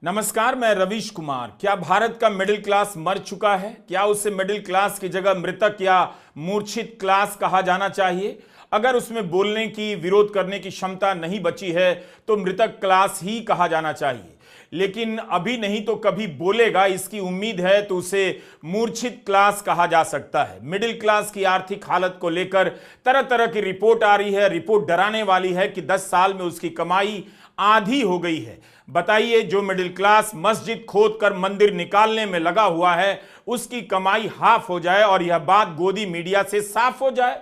नमस्कार, मैं रवीश कुमार। क्या भारत का मिडिल क्लास मर चुका है? क्या उसे मिडिल क्लास की जगह मृतक या मूर्छित क्लास कहा जाना चाहिए? अगर उसमें बोलने की, विरोध करने की क्षमता नहीं बची है तो मृतक क्लास ही कहा जाना चाहिए। लेकिन अभी नहीं तो कभी बोलेगा, इसकी उम्मीद है, तो उसे मूर्छित क्लास कहा जा सकता है। मिडिल क्लास की आर्थिक हालत को लेकर तरह तरह की रिपोर्ट आ रही है। रिपोर्ट डराने वाली है कि 10 साल में उसकी कमाई आधी हो गई है। बताइए, जो मिडिल क्लास मस्जिद खोद कर मंदिर निकालने में लगा हुआ है, उसकी कमाई हाफ हो जाए और यह बात गोदी मीडिया से साफ हो जाए।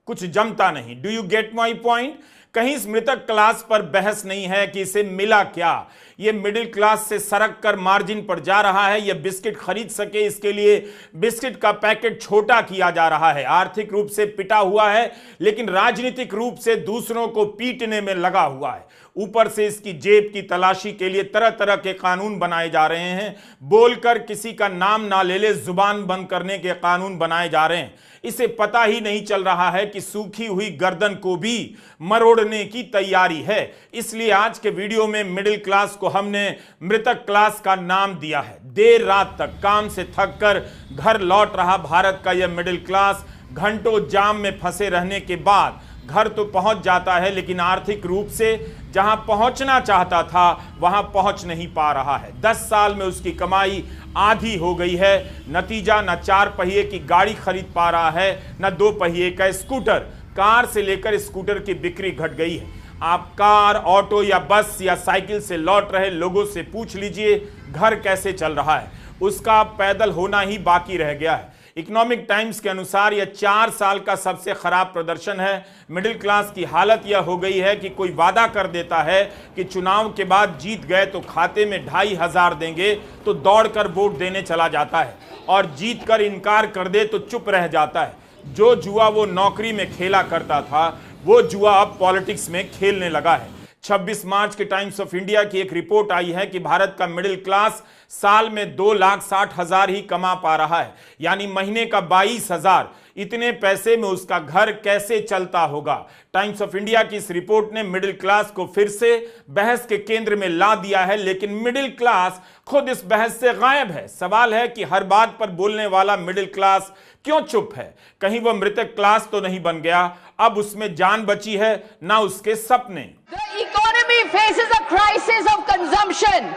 कुछ जमता नहीं। Do you get my point? कहीं इस मृतक क्लास पर बहस नहीं है कि इसे मिला क्या। यह मिडिल क्लास से सरक कर मार्जिन पर जा रहा है। यह बिस्किट खरीद सके, इसके लिए बिस्किट का पैकेट छोटा किया जा रहा है। आर्थिक रूप से पिटा हुआ है, लेकिन राजनीतिक रूप से दूसरों को पीटने में लगा हुआ है। ऊपर से इसकी जेब की तलाशी के लिए तरह तरह के कानून बनाए जा रहे हैं। बोलकर किसी का नाम ना ले ले, जुबान बंद करने के कानून बनाए जा रहे हैं। इसे पता ही नहीं चल रहा है कि सूखी हुई गर्दन को भी मरोड़ने की तैयारी है। इसलिए आज के वीडियो में मिडिल क्लास को हमने मृतक क्लास का नाम दिया है। देर रात तक काम से थक कर घर लौट रहा भारत का यह मिडिल क्लास घंटों जाम में फंसे रहने के बाद घर तो पहुंच जाता है, लेकिन आर्थिक रूप से जहां पहुंचना चाहता था वहां पहुंच नहीं पा रहा है। 10 साल में उसकी कमाई आधी हो गई है। नतीजा, न 4 पहिए की गाड़ी खरीद पा रहा है, न 2 पहिए का स्कूटर। कार से लेकर स्कूटर की बिक्री घट गई है। आप कार, ऑटो या बस या साइकिल से लौट रहे लोगों से पूछ लीजिए घर कैसे चल रहा है। उसका पैदल होना ही बाकी रह गया है। इकोनॉमिक टाइम्स के अनुसार यह 4 साल का सबसे खराब प्रदर्शन है। मिडिल क्लास की हालत यह हो गई है कि कोई वादा कर देता है कि चुनाव के बाद जीत गए तो खाते में 2,500 देंगे, तो दौड़कर वोट देने चला जाता है, और जीत कर इनकार कर दे तो चुप रह जाता है। जो जुआ वो नौकरी में खेला करता था, वो जुआ अब पॉलिटिक्स में खेलने लगा है। 26 मार्च के टाइम्स ऑफ इंडिया की एक रिपोर्ट आई है कि भारत का मिडिल क्लास साल में 2,60,000 ही कमा पा रहा है, यानी महीने का 22,000। इतने पैसे में उसका घर कैसे चलता होगा? टाइम्स ऑफ इंडिया की इस रिपोर्ट ने मिडिल क्लास को फिर से बहस के केंद्र में ला दिया है, लेकिन मिडिल क्लास खुद इस बहस से गायब है। सवाल है कि हर बात पर बोलने वाला मिडिल क्लास क्यों चुप है? कहीं वह मृतक क्लास तो नहीं बन गया? अब उसमें जान बची है ना उसके सपने। The economy faces a crisis of consumption.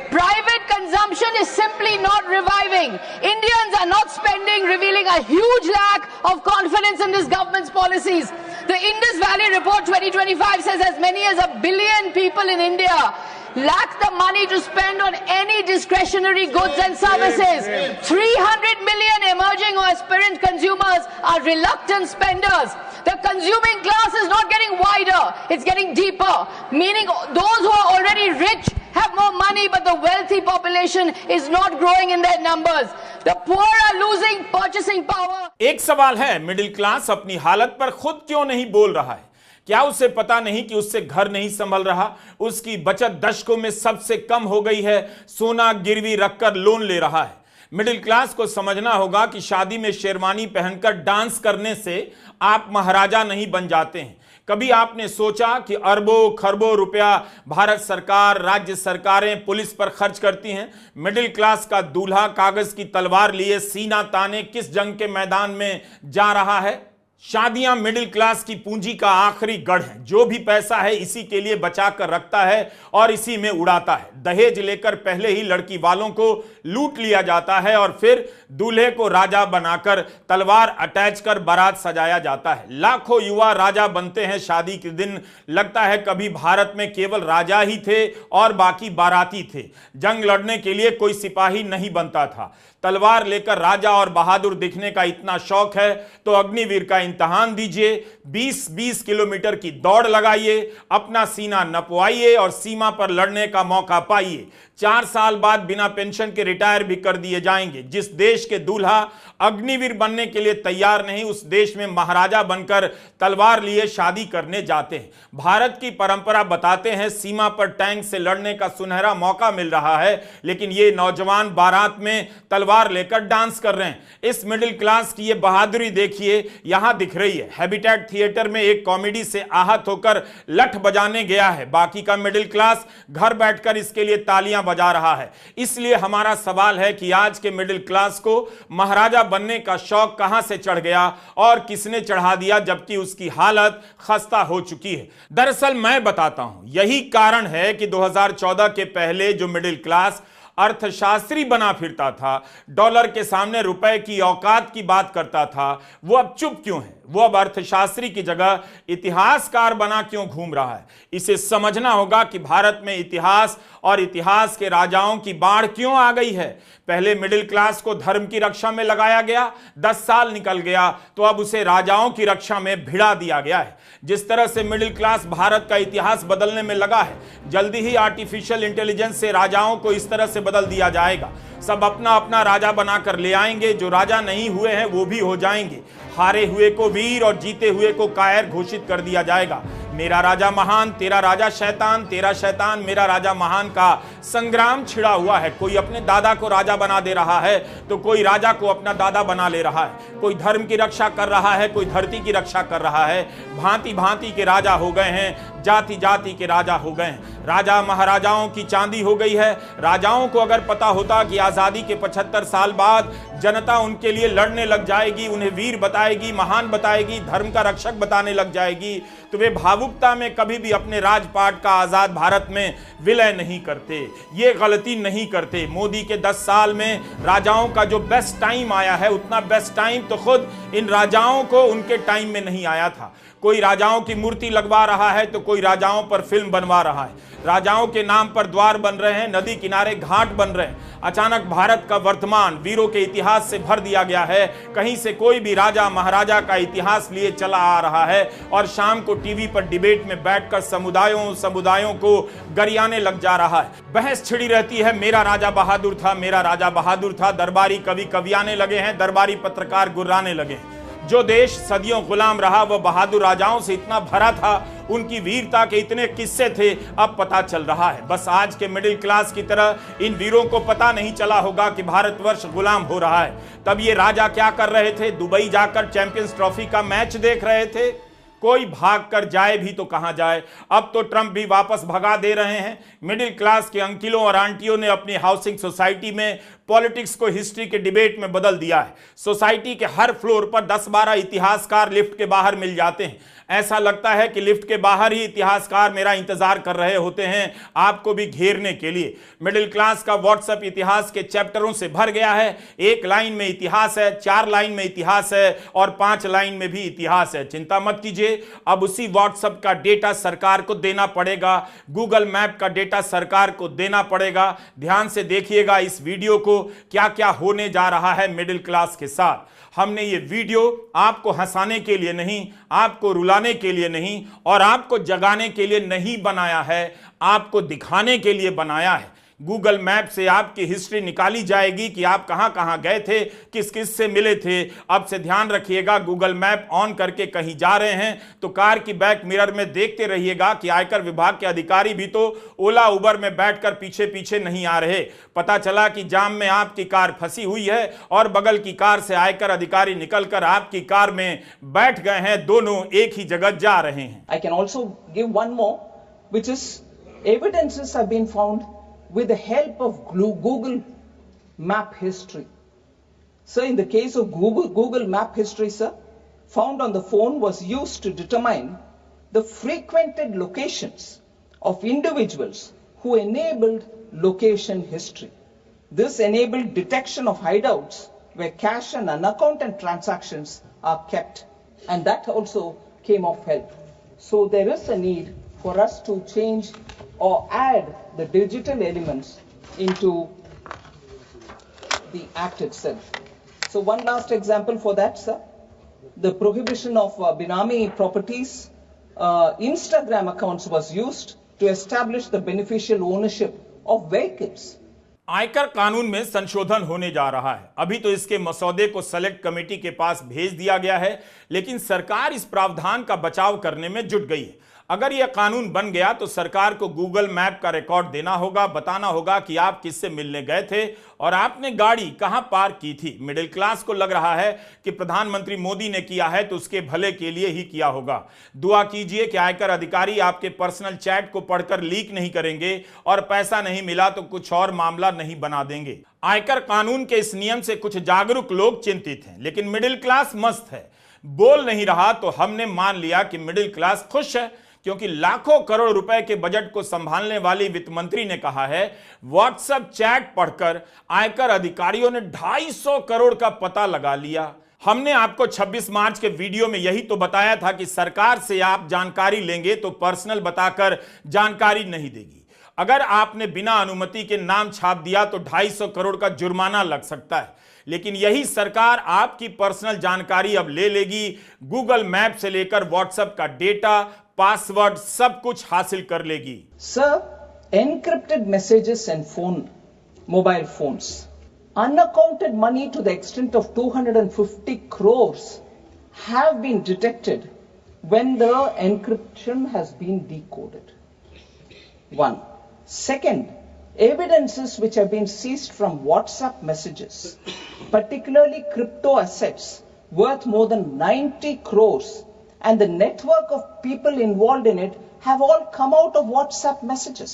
Private consumption is simply not reviving. Indians are not spending, revealing a huge lack of confidence in this government's policies. The Indus Valley Report 2025 says as many as 1 billion people in India lack the money to spend on any discretionary goods and services. 300 million emerging or aspirant consumers are reluctant spenders. The consuming class is not getting wider, it's getting deeper, meaning those who are already rich have more money, but the wealthy population is not growing in their numbers. The poor are losing purchasing power. एक सवाल है, middle class अपनी हालत पर खुद क्यों नहीं बोल रहा है? क्या उसे पता नहीं कि उससे घर नहीं संभल रहा? उसकी बचत दशकों में सबसे कम हो गई है। सोना गिरवी रखकर लोन ले रहा है। मिडिल क्लास को समझना होगा कि शादी में शेरवानी पहनकर डांस करने से आप महाराजा नहीं बन जाते हैं। कभी आपने सोचा कि अरबों खरबों रुपया भारत सरकार, राज्य सरकारें पुलिस पर खर्च करती हैं? मिडिल क्लास का दूल्हा कागज की तलवार लिए सीना ताने किस जंग के मैदान में जा रहा है? शादियां मिडिल क्लास की पूंजी का आखिरी गढ़ है। जो भी पैसा है इसी के लिए बचा कर रखता है और इसी में उड़ाता है। दहेज लेकर पहले ही लड़की वालों को लूट लिया जाता है और फिर दूल्हे को राजा बनाकर तलवार अटैच कर बारात सजाया जाता है। लाखों युवा राजा बनते हैं शादी के दिन। लगता है कभी भारत में केवल राजा ही थे और बाकी बाराती थे। जंग लड़ने के लिए कोई सिपाही नहीं बनता था। तलवार लेकर राजा और बहादुर दिखने का इतना शौक है तो अग्निवीर का इम्तिहान दीजिए। 20-20 किलोमीटर की दौड़ लगाइए, अपना सीना नपवाइए और सीमा पर लड़ने का मौका पाइए। 4 साल बाद बिना पेंशन के रिटायर भी कर दिए जाएंगे। जिस देश के दूल्हा अग्निवीर बनने के लिए तैयार नहीं, उस देश में महाराजा बनकर तलवार लिए शादी करने जाते हैं। भारत की परंपरा बताते हैं सीमा पर टैंक से लड़ने का सुनहरा मौका मिल रहा है, लेकिन ये नौजवान बारात में तलवार लेकर डांस कर रहे हैं। इस मिडिल क्लास की ये बहादुरी देखिए। यहां दिख रही है। हैबिटेट थिएटर में एक कॉमेडी से आहत होकर लठ बजाने गया है, बाकी का मिडिल क्लास घर बैठकर इसके लिए तालियां बजा रहा है। इसलिए हमारा सवाल है कि आज के मिडिल क्लास को महाराजा बनने का शौक कहां से चढ़ गया और किसने चढ़ा दिया, जबकि उसकी हालत खस्ता हो चुकी है। दरअसल मैं बताता हूं, यही कारण है कि 2014 के पहले जो मिडिल क्लास अर्थशास्त्री बना फिरता था, डॉलर के सामने रुपए की औकात की बात करता था, वो अब चुप क्यों है? वो अब अर्थशास्त्री की जगह इतिहासकार बना क्यों घूम रहा है? इसे समझना होगा कि भारत में इतिहास और इतिहास के राजाओं की बाढ़ क्यों आ गई है। पहले मिडिल क्लास को धर्म की रक्षा में लगाया गया, 10 साल निकल गया तो अब उसे राजाओं की रक्षा में भिड़ा दिया गया है। जिस तरह से मिडिल क्लास भारत का इतिहास बदलने में लगा है, जल्दी ही आर्टिफिशियल इंटेलिजेंस से राजाओं को इस तरह से बदल दिया जाएगा। सब अपना अपना राजा बनाकर ले आएंगे, जो राजा नहीं हुए हैं वो भी हो जाएंगे। हारे हुए को वीर और जीते हुए को कायर घोषित कर दिया जाएगा। मेरा राजा महान, तेरा राजा शैतान, तेरा शैतान मेरा राजा महान का संग्राम छिड़ा हुआ है। कोई अपने दादा को राजा बना दे रहा है तो कोई राजा को अपना दादा बना ले रहा है। कोई धर्म की रक्षा कर रहा है, कोई धरती की रक्षा कर रहा है। भांति भांति के राजा हो गए हैं, जाति जाति के राजा हो गए हैं। राजा महाराजाओं की चांदी हो गई है। राजाओं को अगर पता होता कि आजादी के 75 साल बाद जनता उनके लिए लड़ने लग जाएगी, उन्हें वीर बताएगी, महान बताएगी, धर्म का रक्षक बताने लग जाएगी, तो वे भावुकता में कभी भी अपने राजपाट का आजाद भारत में विलय नहीं करते, ये गलती नहीं करते। मोदी के 10 साल में राजाओं का जो बेस्ट टाइम आया है, उतना बेस्ट टाइम तो खुद इन राजाओं को उनके टाइम में नहीं आया था। कोई राजाओं की मूर्ति लगवा रहा है तो कोई राजाओं पर फिल्म बनवा रहा है। राजाओं के नाम पर द्वार बन रहे हैं, नदी किनारे घाट बन रहे हैं। अचानक भारत का वर्तमान वीरों के इतिहास से भर दिया गया है। कहीं से कोई भी राजा महाराजा का इतिहास लिए चला आ रहा है और शाम को टीवी पर डिबेट में बैठकर समुदायों को गरियाने लग जा रहा है। बहस छिड़ी रहती है, मेरा राजा बहादुर था, मेरा राजा बहादुर था। दरबारी कवि कवियाने लगे हैं, दरबारी पत्रकार गुर्राने लगे हैं। जो देश सदियों गुलाम रहा वह बहादुर राजाओं से इतना भरा था, उनकी वीरता के इतने किस्से थे, अब पता चल रहा है। बस आज के मिडिल क्लास की तरह इन वीरों को पता नहीं चला होगा कि भारतवर्ष गुलाम हो रहा है। तब ये राजा क्या कर रहे थे? दुबई जाकर चैंपियंस ट्रॉफी का मैच देख रहे थे। कोई भाग कर जाए भी तो कहां जाए। अब तो ट्रंप भी वापस भगा दे रहे हैं। मिडिल क्लास के अंकिलों और आंटियों ने अपनी हाउसिंग सोसाइटी में पॉलिटिक्स को हिस्ट्री के डिबेट में बदल दिया है। सोसाइटी के हर फ्लोर पर 10-12 इतिहासकार लिफ्ट के बाहर मिल जाते हैं। ऐसा लगता है कि लिफ्ट के बाहर ही इतिहासकार मेरा इंतजार कर रहे होते हैं आपको भी घेरने के लिए। मिडिल क्लास का व्हाट्सएप इतिहास के चैप्टरों से भर गया है। 1 लाइन में इतिहास है, 4 लाइन में इतिहास है और 5 लाइन में भी इतिहास है। चिंता मत कीजिए, अब उसी व्हाट्सएप का डेटा सरकार को देना पड़ेगा, गूगल मैप का डेटा सरकार को देना पड़ेगा। ध्यान से देखिएगा इस वीडियो को, क्या क्या होने जा रहा है मिडिल क्लास के साथ। हमने ये वीडियो आपको हंसाने के लिए नहीं, आपको रुलाने के लिए नहीं और आपको जगाने के लिए नहीं बनाया है, आपको दिखाने के लिए बनाया है। गूगल मैप से आपकी हिस्ट्री निकाली जाएगी कि आप कहां कहां गए थे, किस किस से मिले थे। अब से ध्यान रखिएगा, गूगल मैप ऑन करके कहीं जा रहे हैं तो कार की बैक मिरर में देखते रहिएगा कि आयकर विभाग के अधिकारी भी तो ओला उबर में बैठकर पीछे पीछे नहीं आ रहे। पता चला कि जाम में आपकी कार फंसी हुई है और बगल की कार से आयकर अधिकारी निकलकर आपकी कार में बैठ गए हैं, दोनों एक ही जगह जा रहे हैं। I can also give one more, which is evidences have been found with the help of Google Map History. So in the case of Google Map History, sir, found on the phone was used to determine the frequented locations of individuals who enabled location history. This enabled detection of hideouts where cash and unaccounted transactions are kept, and that also came of help. So there is a need for us to change or add the digital elements into the act itself. So one last example for that, sir, the prohibition of Binami properties, Instagram accounts was used to establish the beneficial ownership of vehicles. आयकर कानून में संशोधन होने जा रहा है। अभी तो इसके मसौदे को सेलेक्ट कमेटी के पास भेज दिया गया है, लेकिन सरकार इस प्रावधान का बचाव करने में जुट गई है। अगर यह कानून बन गया तो सरकार को गूगल मैप का रिकॉर्ड देना होगा, बताना होगा कि आप किससे मिलने गए थे और आपने गाड़ी कहां पार्क की थी। मिडिल क्लास को लग रहा है कि प्रधानमंत्री मोदी ने किया है तो उसके भले के लिए ही किया होगा। दुआ कीजिए कि आयकर अधिकारी आपके पर्सनल चैट को पढ़कर लीक नहीं करेंगे और पैसा नहीं मिला तो कुछ और मामला नहीं बना देंगे। आयकर कानून के इस नियम से कुछ जागरूक लोग चिंतित हैं, लेकिन मिडिल क्लास मस्त है, बोल नहीं रहा, तो हमने मान लिया कि मिडिल क्लास खुश है, क्योंकि लाखों करोड़ रुपए के बजट को संभालने वाली वित्त मंत्री ने कहा है व्हाट्सएप चैट पढ़कर आयकर अधिकारियों ने 250 करोड़ का पता लगा लिया। हमने आपको 26 मार्च के वीडियो में यही तो बताया था कि सरकार से आप जानकारी लेंगे तो पर्सनल बताकर जानकारी नहीं देगी। अगर आपने बिना अनुमति के नाम छाप दिया तो 250 करोड़ का जुर्माना लग सकता है, लेकिन यही सरकार आपकी पर्सनल जानकारी अब ले लेगी। गूगल मैप से लेकर व्हाट्सएप का डेटा, पासवर्ड सब कुछ हासिल कर लेगी। Sir, encrypted messages and mobile phones, unaccounted money to the extent of 250 crores have been detected when the encryption has been decoded. One. Second, evidences which have been seized from WhatsApp messages, particularly crypto assets worth more than 90 crores, and the network of people involved in it have all come out of WhatsApp messages.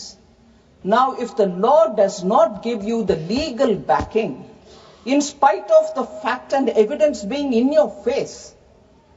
Now, if the law does not give you the legal backing, in spite of the fact and evidence being in your face,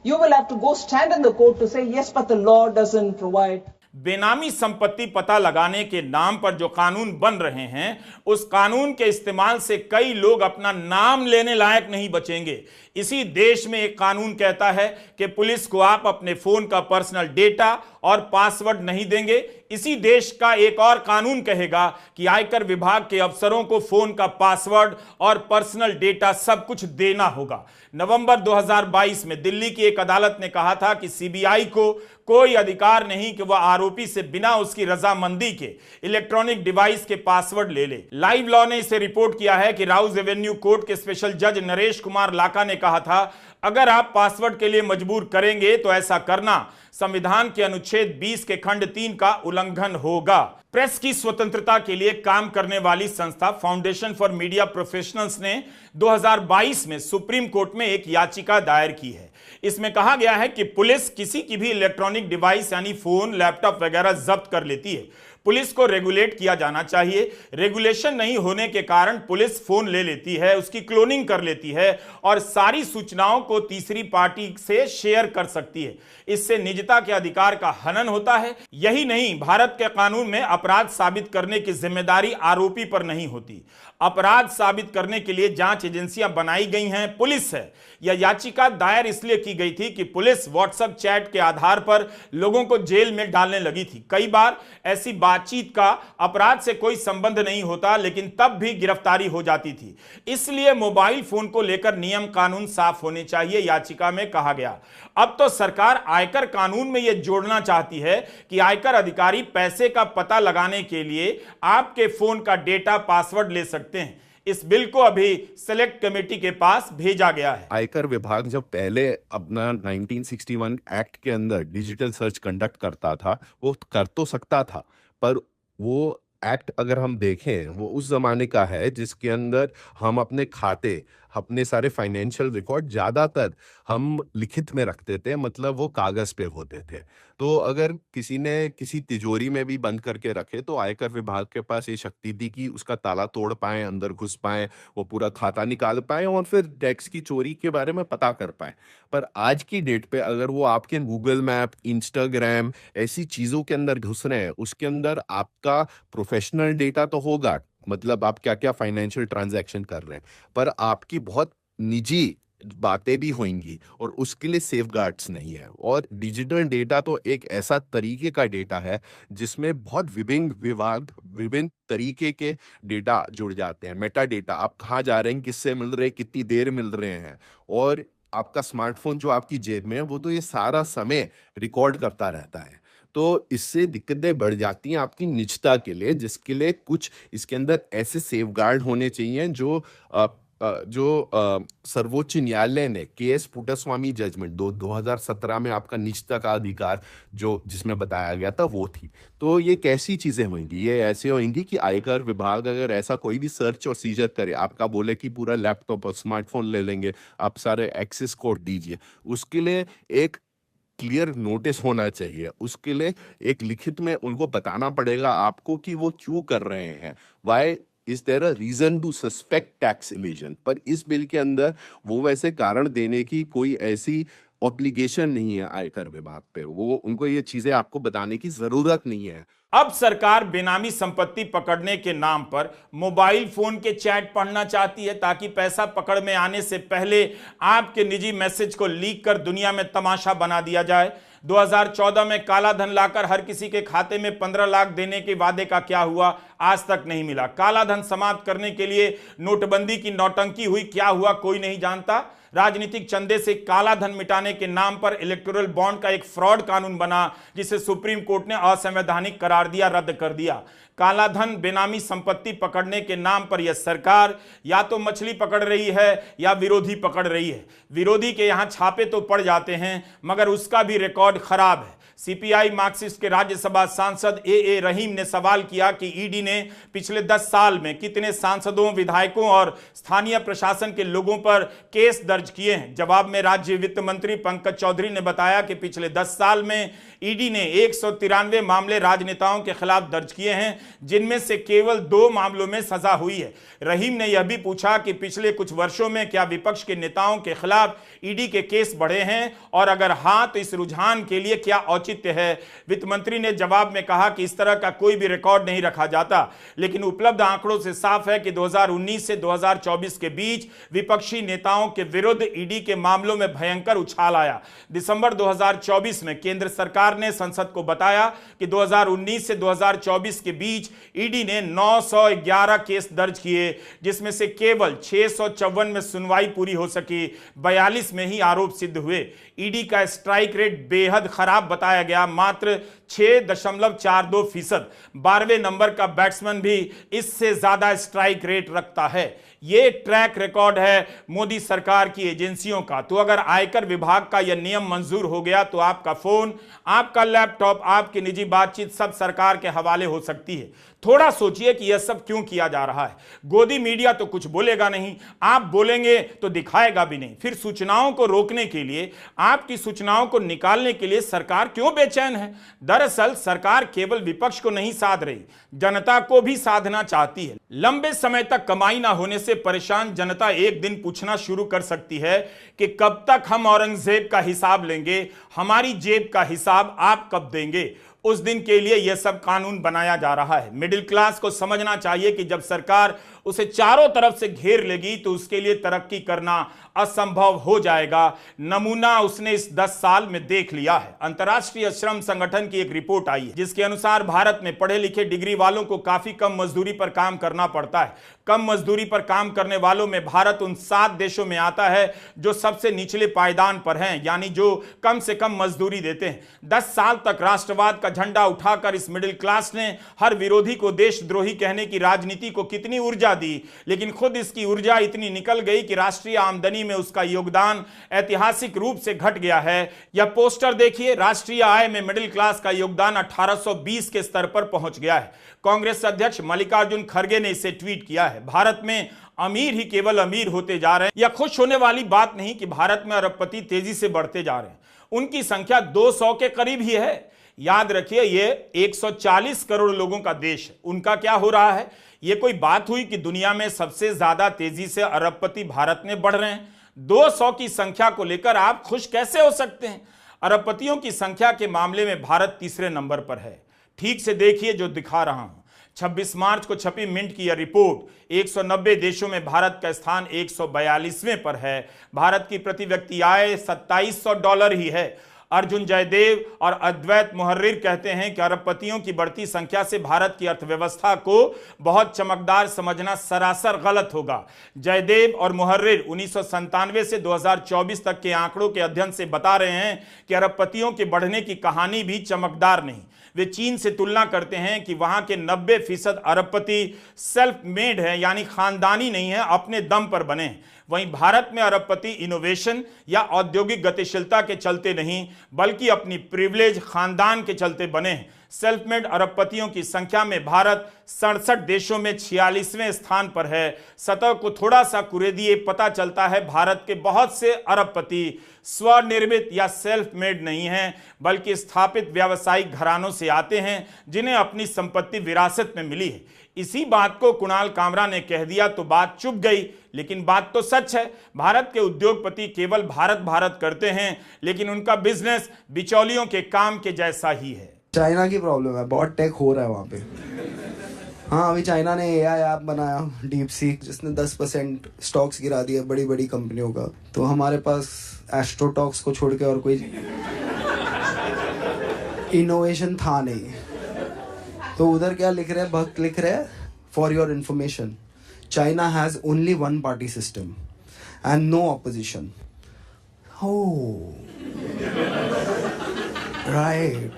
you will have to go stand in the court to say, yes, but the law doesn't provide. बेनामी संपत्ति पता लगाने के नाम पर जो कानून बन रहे हैं, उस कानून के इस्तेमाल से कई लोग अपना नाम लेने लायक नहीं बचेंगे। इसी देश में एक कानून कहता है कि पुलिस को आप अपने फोन का पर्सनल डेटा और पासवर्ड नहीं देंगे। इसी देश का एक और कानून कहेगा कि आयकर विभाग के अफसरों को फोन का पासवर्ड और पर्सनल डेटा सब कुछ देना होगा। नवंबर 2022 में दिल्ली की एक अदालत ने कहा था कि सीबीआई को कोई अधिकार नहीं कि वह आरोपी से बिना उसकी रजामंदी के इलेक्ट्रॉनिक डिवाइस के पासवर्ड ले ले। लाइव लॉ ने इसे रिपोर्ट किया है कि राउज एवेन्यू कोर्ट के स्पेशल जज नरेश कुमार लाका ने कहा था, अगर आप पासवर्ड के लिए मजबूर करेंगे तो ऐसा करना संविधान के अनुच्छेद 20 के खंड 3 का उल्लंघन होगा। प्रेस की स्वतंत्रता के लिए काम करने वाली संस्था फाउंडेशन फॉर मीडिया प्रोफेशनल्स ने 2022 में सुप्रीम कोर्ट में एक याचिका दायर की है। इसमें कहा गया है कि पुलिस किसी की भी इलेक्ट्रॉनिक डिवाइस यानी फोन, लैपटॉप वगैरह जब्त कर लेती है। पुलिस को रेगुलेट किया जाना चाहिए। रेगुलेशन नहीं होने के कारण पुलिस फोन ले लेती है, उसकी क्लोनिंग कर लेती है और सारी सूचनाओं को तीसरी पार्टी से शेयर कर सकती है। इससे निजता के अधिकार का हनन होता है। यही नहीं, भारत के कानून में अपराध साबित करने की जिम्मेदारी आरोपी पर नहीं होती। अपराध साबित करने के लिए जांच एजेंसियां बनाई गई हैं, पुलिस है। यह याचिका दायर इसलिए की गई थी कि पुलिस व्हाट्सएप चैट के आधार पर लोगों को जेल में डालने लगी थी। कई बार ऐसी बातचीत का अपराध से कोई संबंध नहीं होता, लेकिन तब भी गिरफ्तारी हो जाती थी। इसलिए मोबाइल फोन को लेकर नियम कानून साफ होने चाहिए, याचिका में कहा गया। अब तो सरकार आयकर कानून में यह जोड़ना चाहती है कि आयकर अधिकारी पैसे का पता लगाने के लिए आपके फोन का डेटा, पासवर्ड ले सकते हैं। इस बिल को अभी सेलेक्ट कमेटी के पास भेजा गया है। आयकर विभाग जब पहले अपना 1961 एक्ट के अंदर डिजिटल सर्च कंडक्ट करता था, वो कर तो सकता था, पर वो एक्ट अगर हम देखें वो उस जमाने का है जिसके अंदर हम अपने खाते, अपने सारे फाइनेंशियल रिकॉर्ड ज़्यादातर हम लिखित में रखते थे, मतलब वो कागज़ पे होते थे। तो अगर किसी ने किसी तिजोरी में भी बंद करके रखे तो आयकर विभाग के पास ये शक्ति थी कि उसका ताला तोड़ पाएँ, अंदर घुस पाएँ, वो पूरा खाता निकाल पाएँ और फिर टैक्स की चोरी के बारे में पता कर पाएँ। पर आज की डेट पे अगर वो आपके गूगल मैप, इंस्टाग्राम ऐसी चीज़ों के अंदर घुस रहे हैं, उसके अंदर आपका प्रोफेशनल डेटा तो होगा, मतलब आप क्या क्या फाइनेंशियल ट्रांजैक्शन कर रहे हैं, पर आपकी बहुत निजी बातें भी होंगी और उसके लिए सेफगार्ड्स नहीं है। और डिजिटल डेटा तो एक ऐसा तरीके का डेटा है जिसमें बहुत विभिन्न तरीके के डेटा जुड़ जाते हैं। मेटा डेटा, आप कहाँ जा रहे हैं, किससे मिल रहे हैं, कितनी देर मिल रहे हैं, और आपका स्मार्टफोन जो आपकी जेब में है वो तो ये सारा समय रिकॉर्ड करता रहता है। तो इससे दिक्कतें बढ़ जाती हैं आपकी निजता के लिए, जिसके लिए कुछ इसके अंदर ऐसे सेफगार्ड होने चाहिए जो सर्वोच्च न्यायालय ने केएस पुट्टास्वामी जजमेंट 2017 में आपका निजता का अधिकार जो जिसमें बताया गया था वो थी। तो ये कैसी चीजें होंगी? ये ऐसे होंगी कि आयकर विभाग अगर ऐसा कोई भी सर्च और सीजर करे, आपका बोले कि पूरा लैपटॉप और स्मार्टफोन ले लेंगे, आप सारे एक्सेस कोड दीजिए, उसके लिए एक क्लियर नोटिस होना चाहिए, उसके लिए एक लिखित में उनको बताना पड़ेगा आपको कि वो क्यों कर रहे हैं, why is there a reason to suspect tax evasion. पर इस बिल के अंदर वो वैसे कारण देने की कोई ऐसी ऑब्लिगेशन नहीं है आयकर विभाग पे, वो उनको ये चीजें आपको बताने की जरूरत नहीं है। अब सरकार बेनामी संपत्ति पकड़ने के नाम पर मोबाइल फोन के चैट पढ़ना चाहती है ताकि पैसा पकड़ में आने से पहले आपके निजी मैसेज को लीक कर दुनिया में तमाशा बना दिया जाए। 2014 में काला धन लाकर हर किसी के खाते में 15 लाख देने के वादे का क्या हुआ, आज तक नहीं मिला। काला धन समाप्त करने के लिए नोटबंदी की नौटंकी हुई, क्या हुआ कोई नहीं जानता। राजनीतिक चंदे से काला धन मिटाने के नाम पर इलेक्टोरल बॉन्ड का एक फ्रॉड कानून बना जिसे सुप्रीम कोर्ट ने असंवैधानिक करार दिया, रद्द कर दिया। काला धन बेनामी संपत्ति पकड़ने के नाम पर यह सरकार या तो मछली पकड़ रही है या विरोधी पकड़ रही है। विरोधी के यहां छापे तो पड़ जाते हैं मगर उसका भी रिकॉर्ड खराब है। सीपीआई मार्क्सिस्ट के राज्यसभा सांसद ए रहीम ने सवाल किया कि ईडी ने पिछले 10 साल में कितने सांसदों, विधायकों और स्थानीय प्रशासन के लोगों पर केस दर्ज किए हैं। जवाब में राज्य वित्त मंत्री पंकज चौधरी ने बताया कि पिछले 10 साल में ईडी ने 193 मामले राजनेताओं के खिलाफ दर्ज किए हैं, जिनमें से केवल 2 मामलों में सजा हुई है। रहीम ने यह भी पूछा कि पिछले कुछ वर्षों में क्या विपक्ष के नेताओं के खिलाफ ईडी के केस बढ़े हैं और अगर हां तो इस रुझान के लिए क्या औचित्य है। वित्त मंत्री ने जवाब में कहा कि इस तरह का कोई भी रिकॉर्ड नहीं रखा जाता, लेकिन उपलब्ध आंकड़ों से साफ है कि 2019 से 2024 के बीच विपक्षी नेताओं के विरुद्ध ईडी के मामलों में भयंकर उछाल आया। दिसंबर 2024 में केंद्र सरकार ने संसद को बताया कि 2019 से 2024 के बीच ईडी ने 911 केस दर्ज किए, जिसमें से केवल 654 में सुनवाई पूरी हो सकी, 42 में ही आरोप सिद्ध हुए। ईडी का स्ट्राइक रेट बेहद खराब बताया गया, मात्र 6.42%। 12वें नंबर का बैट्समैन भी इससे ज्यादा स्ट्राइक रेट रखता है। यह ट्रैक रिकॉर्ड है मोदी सरकार की एजेंसियों का। तो अगर आयकर विभाग का यह नियम मंजूर हो गया तो आपका फोन, आपका लैपटॉप, आपकी निजी बातचीत सब सरकार के हवाले हो सकती है। थोड़ा सोचिए कि यह सब क्यों किया जा रहा है। गोदी मीडिया तो कुछ बोलेगा नहीं, आप बोलेंगे तो दिखाएगा भी नहीं। फिर सूचनाओं को रोकने के लिए, आपकी सूचनाओं को निकालने के लिए सरकार क्यों बेचैन है? दरअसल सरकार केवल विपक्ष को नहीं साध रही, जनता को भी साधना चाहती है। लंबे समय तक कमाई ना होने से परेशान जनता एक दिन पूछना शुरू कर सकती है कि कब तक हम औरंगजेब का हिसाब लेंगे, हमारी जेब का हिसाब आप कब देंगे। उस दिन के लिए यह सब कानून बनाया जा रहा है। मिडिल क्लास को समझना चाहिए कि जब सरकार उसे चारों तरफ से घेर लेगी तो उसके लिए तरक्की करना असंभव हो जाएगा। नमूना उसने इस 10 साल में देख लिया है। अंतर्राष्ट्रीय श्रम संगठन की एक रिपोर्ट आई है जिसके अनुसार भारत में पढ़े लिखे डिग्री वालों को काफी कम मजदूरी पर काम करना पड़ता है। कम मजदूरी पर काम करने वालों में भारत उन 7 देशों में आता है जो सबसे निचले पायदान पर हैं, यानी जो कम से कम मजदूरी देते हैं। 10 साल तक राष्ट्रवाद का झंडा उठाकर इस मिडिल क्लास ने हर विरोधी को देशद्रोही कहने की राजनीति को कितनी ऊर्जा दी, लेकिन खुद इसकी ऊर्जा इतनी निकल गई कि राष्ट्रीय आमदनी में उसका योगदान ऐतिहासिक रूप से घट गया है। यह पोस्टर देखिए, राष्ट्रीय आय में मिडिल क्लास का योगदान 1820 के स्तर पर पहुंच गया है। कांग्रेस अध्यक्ष मल्लिकार्जुन खड़गे ने इसे ट्वीट किया है। भारत में अमीर ही केवल अमीर होते जा रहे हैं। यह खुश होने वाली बात नहीं कि भारत में अरबपति तेजी से बढ़ते जा रहे हैं, उनकी संख्या 200 के करीब ही है। याद रखिए, यह 140 करोड़ लोगों का देश है। उनका क्या हो रहा है? यह कोई बात हुई कि दुनिया में सबसे ज्यादा तेजी से अरबपति भारत में बढ़ रहे हैं? 200 की संख्या को लेकर आप खुश कैसे हो सकते हैं? अरबपतियों की संख्या के मामले में भारत तीसरे नंबर पर है। ठीक से देखिए जो दिखा रहा हूं। 26 मार्च को छपी मिंट की यह रिपोर्ट 190 देशों में भारत का स्थान 142वें पर है। भारत की प्रति व्यक्ति आय $2700 ही है। अर्जुन जयदेव और अद्वैत मुहर्रिर कहते हैं कि अरबपतियों की बढ़ती संख्या से भारत की अर्थव्यवस्था को बहुत चमकदार समझना सरासर गलत होगा। जयदेव और मुहर्रिर 1997 से 2024 तक के आंकड़ों के अध्ययन से बता रहे हैं कि अरबपतियों के बढ़ने की कहानी भी चमकदार नहीं। वे चीन से तुलना करते हैं कि वहां के 90% अरबपति सेल्फ मेड है, यानी खानदानी नहीं है, अपने दम पर बने हैं। वहीं भारत में अरबपति इनोवेशन या औद्योगिक गतिशीलता के चलते नहीं बल्कि अपनी प्रिविलेज खानदान के चलते बने हैं। सेल्फ मेड अरबपतियों की संख्या में भारत 67 देशों में 46वें स्थान पर है। सतह को थोड़ा सा कुरेदिए पता चलता है भारत के बहुत से अरबपति स्वनिर्मित या सेल्फ मेड नहीं हैं बल्कि स्थापित व्यावसायिक घरानों से आते हैं जिन्हें अपनी संपत्ति विरासत में मिली है। इसी बात को कुणाल कामरा ने कह दिया तो बात चुप गई, लेकिन बात तो सच है। भारत के उद्योगपति केवल भारत भारत करते हैं लेकिन उनका बिजनेस बिचौलियों के काम के जैसा ही है। चाइना की प्रॉब्लम है, बहुत टेक हो रहा है वहाँ पे। हाँ, अभी चाइना ने एआई ऐप बनाया डीप सीक, जिसने 10% स्टॉक्स गिरा दिए बड़ी बड़ी कंपनियों का। तो हमारे पास एस्ट्रोटॉक्स को छोड़ के और कोई इनोवेशन था नहीं। तो उधर क्या लिख रहे हैं, भक्त लिख रहे हैं, for your information China has only one party system and no opposition. Right,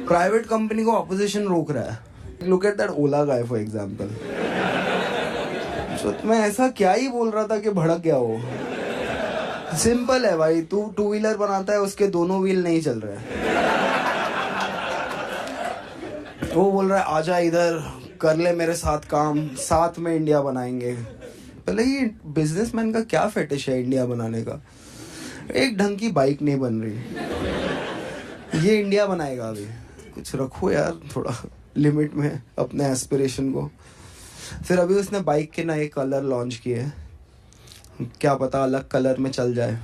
private company को ऑपोजिशन रोक रहा है। Look at that Ola guy for example. मैं ऐसा क्या ही बोल रहा था कि भड़क गया वो। सिंपल है भाई, तू 2 व्हीलर बनाता है, उसके दोनों व्हील नहीं चल रहे। वो बोल रहा है आजा इधर कर ले मेरे साथ काम, साथ में इंडिया बनाएंगे। पहले ये बिजनेसमैन का क्या फेटिश है इंडिया बनाने का। एक ढंग की बाइक नहीं बन रही, ये इंडिया बनाएगा। अभी कुछ रखो यार थोड़ा लिमिट में अपने एस्पिरेशन को। फिर अभी उसने बाइक के नए कलर लॉन्च किए, क्या पता अलग कलर में चल जाए।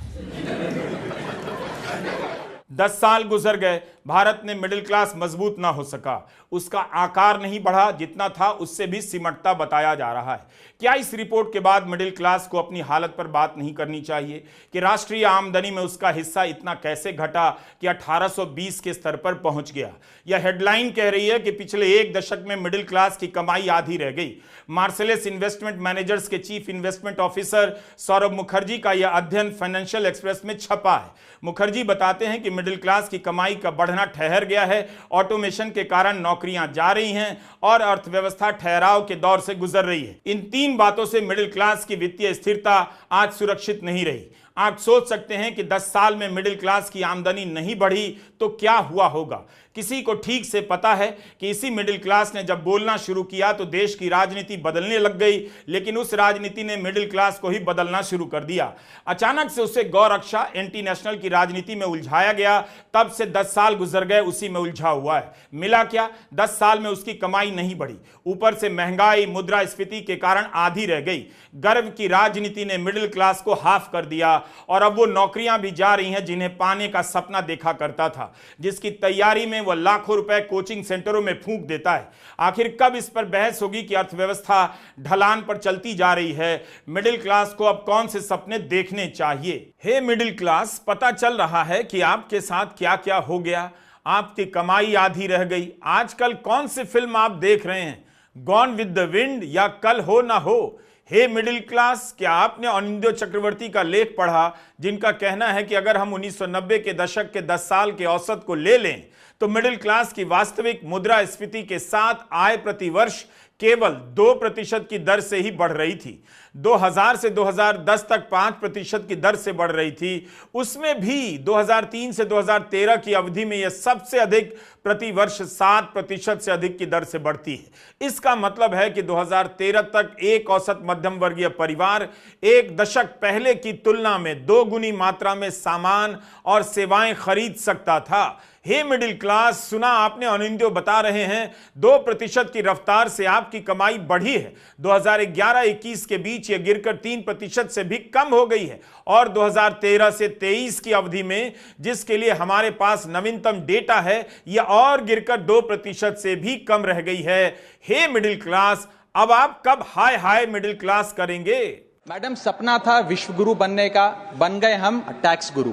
10 साल गुजर गए, भारत ने मिडिल क्लास मजबूत ना हो सका। उसका आकार नहीं बढ़ा, जितना था उससे भी सिमटता बताया जा रहा है। क्या इस रिपोर्ट के बाद मिडिल क्लास को अपनी हालत पर बात नहीं करनी चाहिए कि राष्ट्रीय आमदनी में उसका हिस्सा इतना कैसे घटा कि 1820 के स्तर पर पहुंच गया। यह हेडलाइन कह रही है कि पिछले 1 दशक में मिडिल क्लास की कमाई आधी रह गई। मार्सेलेस इन्वेस्टमेंट मैनेजर्स के chief investment officer Saurabh Mukherjee का यह अध्ययन फाइनेंशियल एक्सप्रेस में छपा है। मुखर्जी बताते हैं कि मिडिल क्लास की कमाई का बढ़ना ठहर गया है, ऑटोमेशन के कारण नौकरियां जा रही हैं और अर्थव्यवस्था ठहराव के दौर से गुजर रही है। इन 3 बातों से मिडिल क्लास की वित्तीय स्थिरता आज सुरक्षित नहीं रही। आप सोच सकते हैं कि 10 साल में मिडिल क्लास की आमदनी नहीं बढ़ी तो क्या हुआ होगा। किसी को ठीक से पता है कि इसी मिडिल क्लास ने जब बोलना शुरू किया तो देश की राजनीति बदलने लग गई, लेकिन उस राजनीति ने मिडिल क्लास को ही बदलना शुरू कर दिया। अचानक से उसे गौरक्षा एंटी नेशनल की राजनीति में उलझाया गया। तब से 10 साल गुजर गए, उसी में उलझा हुआ है। मिला क्या, 10 साल में उसकी कमाई नहीं बढ़ी, ऊपर से महंगाई मुद्रास्फीति के कारण आधी रह गई। गर्व की राजनीति ने मिडिल क्लास को हाफ कर दिया और अब वो नौकरियां भी जा रही हैं जिन्हें पाने का सपना देखा करता था, जिसकी तैयारी में वह लाखों रुपए कोचिंग सेंटरों में फूंक देता है। आखिर कब इस पर बहस होगी कि अर्थव्यवस्था ढलान पर चलती जा रही है। मिडिल क्लास को अब कौन से सपने देखने चाहिए। हे मिडिल क्लास, पता चल रहा है कि आपके साथ क्या क्या हो गया। आपकी कमाई आधी रह गई। आजकल कौन सी फिल्म आप देख रहे हैं, गॉन विद द विंड या कल हो ना हो। हे मिडिल क्लास, क्या आपने अनिंदो चक्रवर्ती का लेख पढ़ा, जिनका कहना है कि अगर हम 1990 के दशक के 10 साल के औसत को ले लें तो मिडिल क्लास की वास्तविक मुद्रास्फीति के साथ आय प्रति वर्ष केवल 2% की दर से ही बढ़ रही थी। 2000 से 2010 तक 5% की दर से बढ़ रही थी। उसमें भी 2003 से 2013 की अवधि में यह सबसे अधिक प्रति वर्ष 7% से अधिक की दर से बढ़ती है। इसका मतलब है कि 2013 तक एक औसत मध्यम वर्गीय परिवार 1 दशक पहले की तुलना में 2 गुनी मात्रा में सामान और सेवाएं खरीद सकता था। हे मिडिल क्लास, सुना आपने, अनिंदो बता रहे हैं 2% की रफ्तार से आपकी कमाई बढ़ी है। 2011-21 के बीच यह गिरकर 3% से भी कम हो गई है और 2013 से 23 की अवधि में, जिसके लिए हमारे पास नवीनतम डेटा है, यह और गिरकर 2% से भी कम रह गई है। हे मिडिल क्लास, अब आप कब हाय हाय मिडिल क्लास करेंगे। मैडम, सपना था विश्व गुरु बनने का, बन गए हम टैक्स गुरु।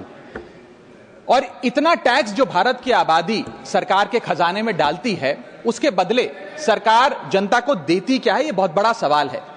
और इतना टैक्स जो भारत की आबादी सरकार के खजाने में डालती है, उसके बदले सरकार जनता को देती क्या है, यह बहुत बड़ा सवाल है।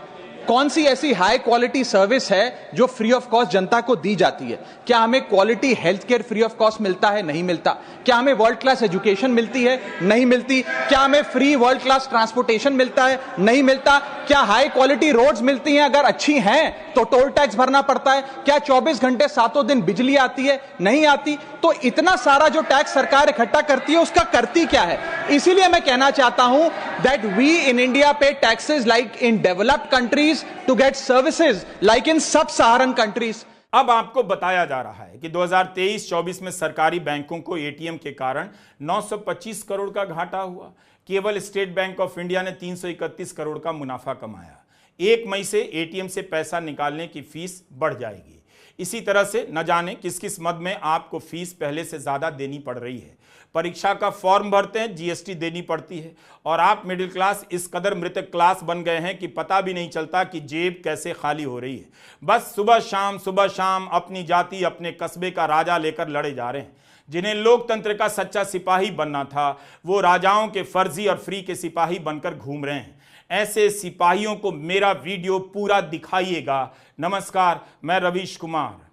कौन सी ऐसी हाई क्वालिटी सर्विस है जो फ्री ऑफ कॉस्ट जनता को दी जाती है? क्या हमें quality health care free of cost मिलता है? नहीं मिलता। क्या हमें वर्ल्ड क्लास एजुकेशन मिलती है? नहीं मिलती। क्या हमें फ्री वर्ल्ड क्लास ट्रांसपोर्टेशन मिलता है? नहीं मिलता। क्या हाई क्वालिटी रोड्स मिलती हैं? अगर अच्छी हैं तो टोल टैक्स भरना पड़ता है। क्या 24 घंटे 7 दिन बिजली आती है? नहीं आती। तो इतना सारा जो टैक्स सरकार इकट्ठा करती है, उसका करती क्या है? इसीलिए मैं कहना चाहता हूं दैट वी इन इंडिया पे taxes like in developed countries to get services like in sub-Saharan countries. अब आपको बताया जा रहा है कि 2023-24 में सरकारी बैंकों को एटीएम के कारण 925 करोड़ का घाटा हुआ। केवल स्टेट बैंक ऑफ इंडिया ने 331 करोड़ का मुनाफा कमाया। 1 मई से एटीएम से पैसा निकालने की फीस बढ़ जाएगी। इसी तरह से न जाने किस किस मद में आपको फीस पहले से ज्यादा देनी पड़ रही है। परीक्षा का फॉर्म भरते हैं, जीएसटी देनी पड़ती है, और आप मिडिल क्लास इस कदर मृतक क्लास बन गए हैं कि पता भी नहीं चलता कि जेब कैसे खाली हो रही है। बस सुबह शाम अपनी जाति, अपने कस्बे का राजा लेकर लड़े जा रहे हैं। जिन्हें लोकतंत्र का सच्चा सिपाही बनना था, वो राजाओं के फर्जी और फ्री के सिपाही बनकर घूम रहे हैं। ऐसे सिपाहियों को मेरा वीडियो पूरा दिखाइएगा। नमस्कार, मैं रवीश कुमार।